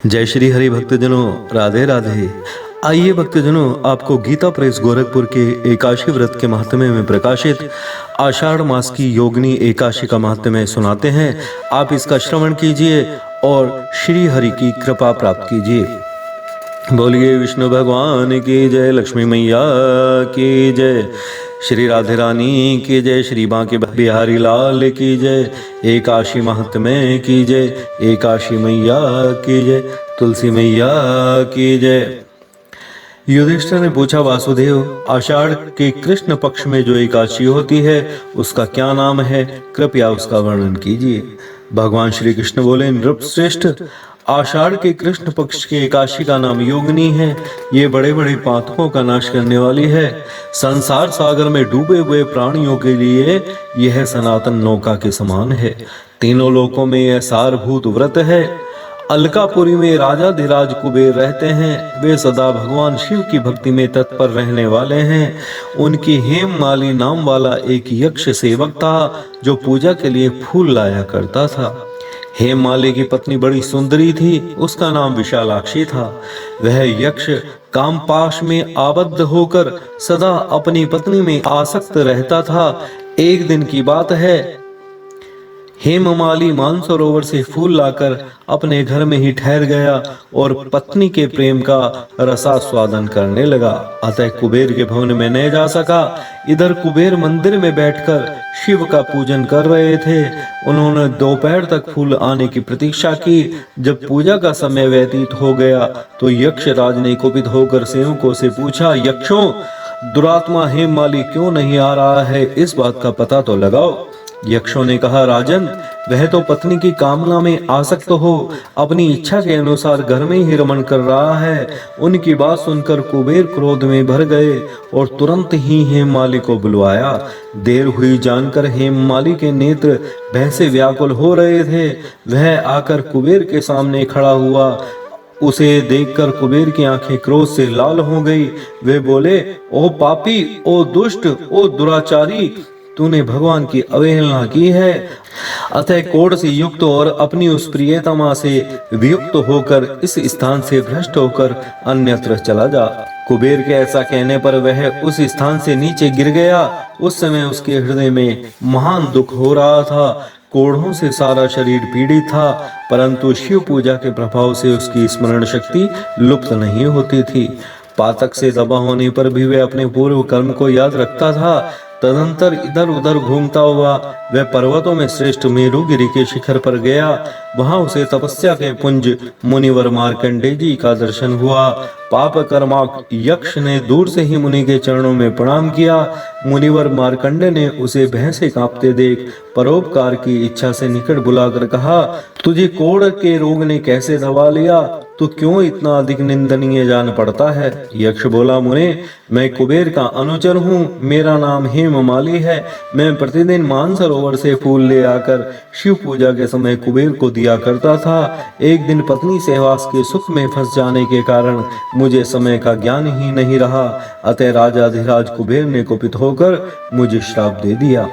जय श्री हरि भक्तजनों, राधे राधे। आइए भक्तजनों, आपको गीता प्रेस गोरखपुर के एकादशी व्रत के महात्म्य में प्रकाशित आषाढ़ मास की योगिनी एकादशी का महात्म्य सुनाते हैं। आप इसका श्रवण कीजिए और श्री हरि की कृपा प्राप्त कीजिए। बोलिए विष्णु भगवान की जय, लक्ष्मी मैया की जय, श्री राधे रानी की जय, श्री बांके बिहारी लाल की जय, एकादशी महात्म्य की जय, एकादशी मैया की जय, तुलसी मैया की जय। युधिष्ठिर ने पूछा, वासुदेव, आषाढ़ के कृष्ण पक्ष में जो एकादशी होती है उसका क्या नाम है? कृपया उसका वर्णन कीजिए। भगवान श्री कृष्ण बोले, नृपश्रेष्ठ, आषाढ़ के कृष्ण पक्ष के एकादशी का नाम योगिनी है। ये बड़े बड़े पातकों का नाश करने वाली है। संसार सागर में डूबे हुए प्राणियों के लिए यह सनातन नौका के समान है। तीनों लोकों में यह सारभूत व्रत है। अलकापुरी में राजा धीराज कुबेर रहते हैं। वे सदा भगवान शिव की भक्ति में तत्पर रहने वाले हैं। उनकी हेममाली नाम वाला एक यक्ष सेवक था जो पूजा के लिए फूल लाया करता था। हेममाली की पत्नी बड़ी सुंदरी थी, उसका नाम विशालाक्षी था। वह यक्ष कामपाश में आबद्ध होकर सदा अपनी पत्नी में आसक्त रहता था। एक दिन की बात है, हेममाली मानसरोवर से फूल लाकर अपने घर में ही ठहर गया और पत्नी के प्रेम का रसास्वादन करने लगा। अतः कुबेर के भवन में नहीं जा सका। इधर कुबेर मंदिर में बैठकर शिव का पूजन कर रहे थे। उन्होंने दोपहर तक फूल आने की प्रतीक्षा की। जब पूजा का समय व्यतीत हो गया तो यक्षराज ने कुपित होकर सेवकों से पूछा, यक्षों, दुरात्मा हेममाली क्यों नहीं आ रहा है? इस बात का पता तो लगाओ। यक्षों ने कहा, राजन, वह तो पत्नी की कामना में आसक्त हो अपनी इच्छा के अनुसार घर में ही रमण कर रहा है। उनकी बात सुनकर कुबेर क्रोध में भर गए और तुरंत ही हेममाली को बुलवाया। देर हुई जानकर हेममाली के नेत्र भय से व्याकुल हो रहे थे। वह आकर कुबेर के सामने खड़ा हुआ। उसे देखकर कुबेर की आंखें क्रोध से लाल हो गई। वे बोले, ओ पापी, ओ दुष्ट, ओ दुराचारी, तूने भगवान की अवहेलना की है। अतः कोढ़ से युक्त और अपनी उस प्रियतमा से वियुक्त होकर इस स्थान से भ्रष्ट होकर अन्यत्र चला जा। कुबेर के ऐसा कहने पर वह उस स्थान से नीचे गिर गया। उस समय उसके हृदय में महान दुख हो रहा था। कोढ़ों से सारा शरीर पीड़ित था, परंतु शिव पूजा के प्रभाव से उसकी स्मरण शक्ति लुप्त नहीं होती थी। पातक से दबा होने पर भी वह अपने पूर्व कर्म को याद रखता था। तदंतर इधर उधर घूमता हुआ वह पर्वतों में श्रेष्ठ मेरुगिरी के शिखर पर गया। वहां उसे तपस्या के पुंज मुनिवर मार्कंडेय जी का दर्शन हुआ। पाप कर्माक यक्ष ने दूर से ही मुनि के चरणों में प्रणाम किया। मुनिवर मार्कंडेय ने उसे भय से कांपते देख परोपकार की इच्छा से निकट बुलाकर कहा, तुझे कोढ़ के रोग ने कैसे दबा लिया? तू क्यों इतना अधिक निंदनीय जान पड़ता है? यक्ष बोला, मुने, मैं कुबेर का अनुचर हूँ। मेरा नाम हेममाली है। मैं प्रतिदिन मानसरोवर से फूल ले आकर शिव पूजा के समय कुबेर को दिया करता था। एक दिन पत्नी सहवास के सुख में फंस जाने के कारण मुझे समय का ज्ञान ही नहीं रहा। अतः राजा धीराज कुबेर ने कुपित होकर मुझे श्राप दे दिया,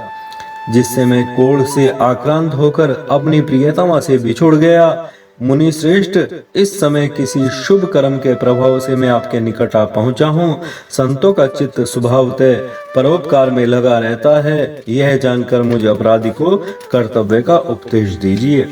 जिससे मैं कोढ़ से आक्रांत होकर अपनी प्रियतमा से बिछुड़ गया। मुनि श्रेष्ठ, इस समय किसी शुभ कर्म के प्रभाव से मैं आपके निकट आ पहुंचा हूँ। संतों का चित्त स्वभावतः परोपकार में लगा रहता है। यह जानकर मुझे अपराधी को कर्तव्य का उपदेश दीजिए।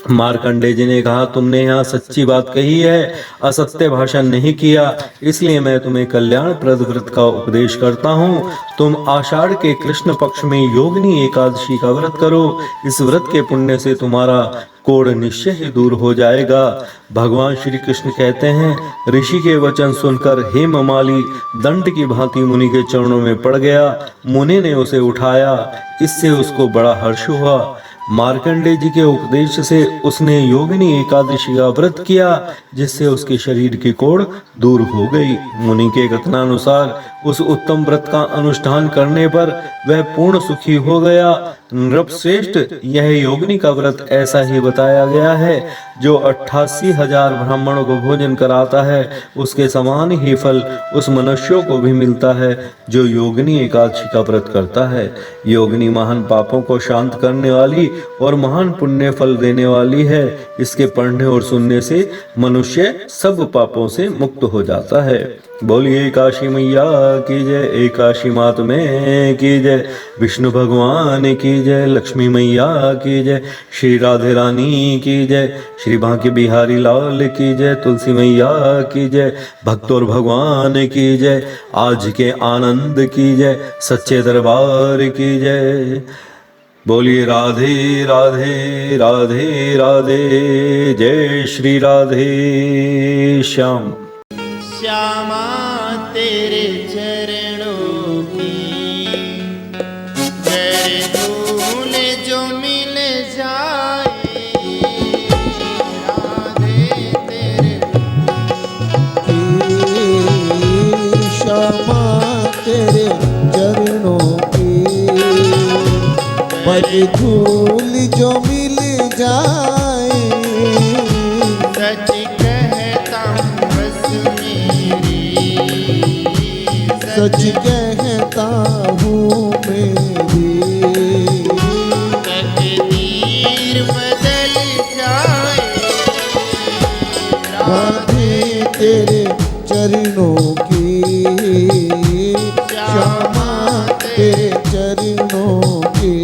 मार्कंडेय जी ने कहा, तुमने यहाँ सच्ची बात कही है, असत्य भाषण नहीं किया, इसलिए मैं तुम्हें कल्याणप्रद व्रत का उपदेश करता हूँ। तुम आषाढ़ के कृष्ण पक्ष में योगिनी एकादशी का व्रत करो। इस व्रत के पुण्य से तुम्हारा कोढ़ निश्चय ही दूर हो जाएगा। भगवान श्री कृष्ण कहते हैं, ऋषि के वचन सुनकर हेममाली दंड की भांति मुनि के चरणों में पड़ गया। मुनि ने उसे उठाया। इससे उसको बड़ा हर्ष हुआ। मार्कंडेय जी के उपदेश से उसने योगिनी एकादशी का व्रत किया, जिससे उसके शरीर की कोढ़ दूर हो गई। मुनि के कथनानुसार उस उत्तम व्रत का अनुष्ठान करने पर वह पूर्ण सुखी हो गया। नृपश्रेष्ठ, यह योगिनी का व्रत ऐसा ही बताया गया है जो 88,000 ब्राह्मणों को भोजन कराता है, उसके समान ही फल उस मनुष्यों को भी मिलता है जो योगिनी एकादशी का व्रत करता है। योगिनी महान पापों को शांत करने वाली और महान पुण्य फल देने वाली है। इसके पढ़ने और सुनने से मनुष्य सब पापों से मुक्त हो जाता है। बोलिए काशी मैया की जय, एकाशी मात में की जय, विष्णु भगवान की जय, लक्ष्मी मैया की जय, श्री राधे रानी की जय, श्री बांके बिहारी लाल की जय, तुलसी मैया की जय, भक्त और भगवान की जय, आज के आनंद की जय, सच्चे दरबार की जय। बोलिए राधे राधे राधे राधे, जय श्री राधे श्याम। श्यामा तेरे चरणों की जय धूल जो मिल जाए, राधे तेरे श्यामा तेरे चरणों की मर धूल जो मिल जाए, सच कहता हूँ बस मेरी, सच कहता हूँ मेरी, तकदीर बदल जाए, राधे तेरे चरणों की, श्यामा तेरे चरणों की।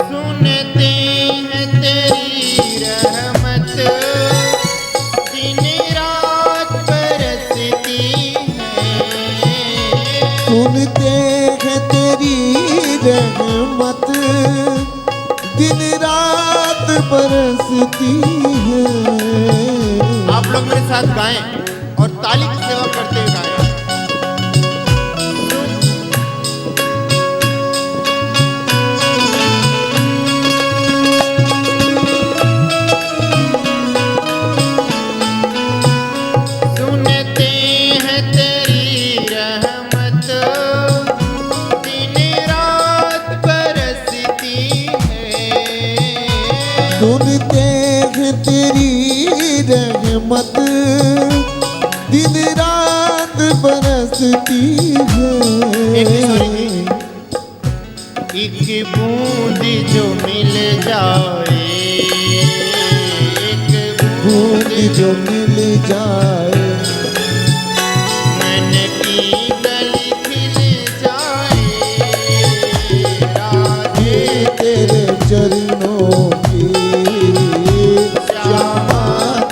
सुनते हैं तेरी रहमत, दिन रात बरसती है, सुनते हैं तेरी रहमत, दिन रात बरसती है। आप लोग मेरे साथ गाएं और ताली की सेवा करते हुए गाएं। सुनते हैं तेरी रहमत, दिन रात बरसती है, सुनते हैं तेरी रहमत, दिन रात बरसती एक किशोरी है। एक बूंद जो मिल जाए, एक बूंद जो मिल जाए, मन की गली खिल जाए, राधे तेरे चरणों की, श्यामा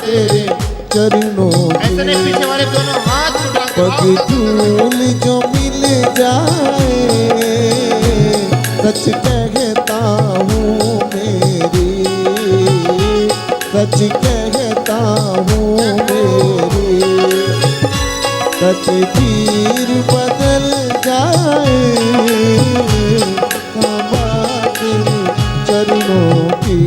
तेरे चरणों ऐसे नहीं, की। पीछे वाले दोनों हाथ उठा के पग धूल जो मिल जाए, सच कहता हूँ मेरी, सच कहता हूँ मेरी, तकदीर बदल जाए, हमारे चरणों की।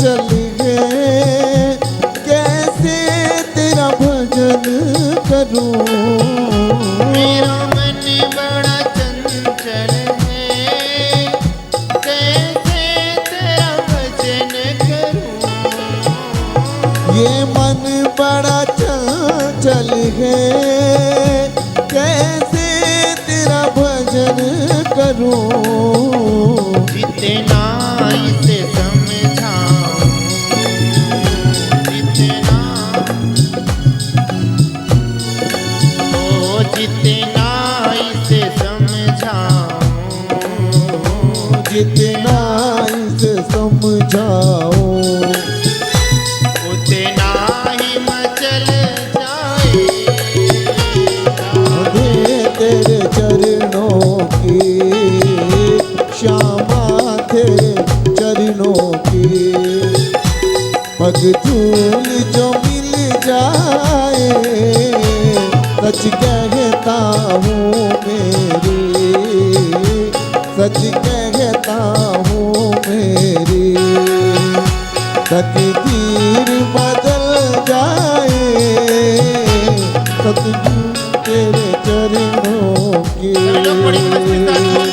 चल गए, कैसे तेरा भजन करूं। मेरा मन बड़ा चंचल है, कैसे तेरा भजन करूं। ये मन बड़ा चंचल है, कैसे तेरा भजन करूं। जितना इसे समझाऊं, जितना जितना इसे समझाऊं, जितना इसे समझाओ, उतना ही मचल जाए। मुझे तेरे चरणों की, श्यामा तेरे चरणों की, पग धूल जो मिल जाए, सच कहता हूँ मेरी, सच कहता हूँ मेरी, तकदीर बदल जाए, सतगुरु तेरे चरणों की। लोग बड़ी मस्ती से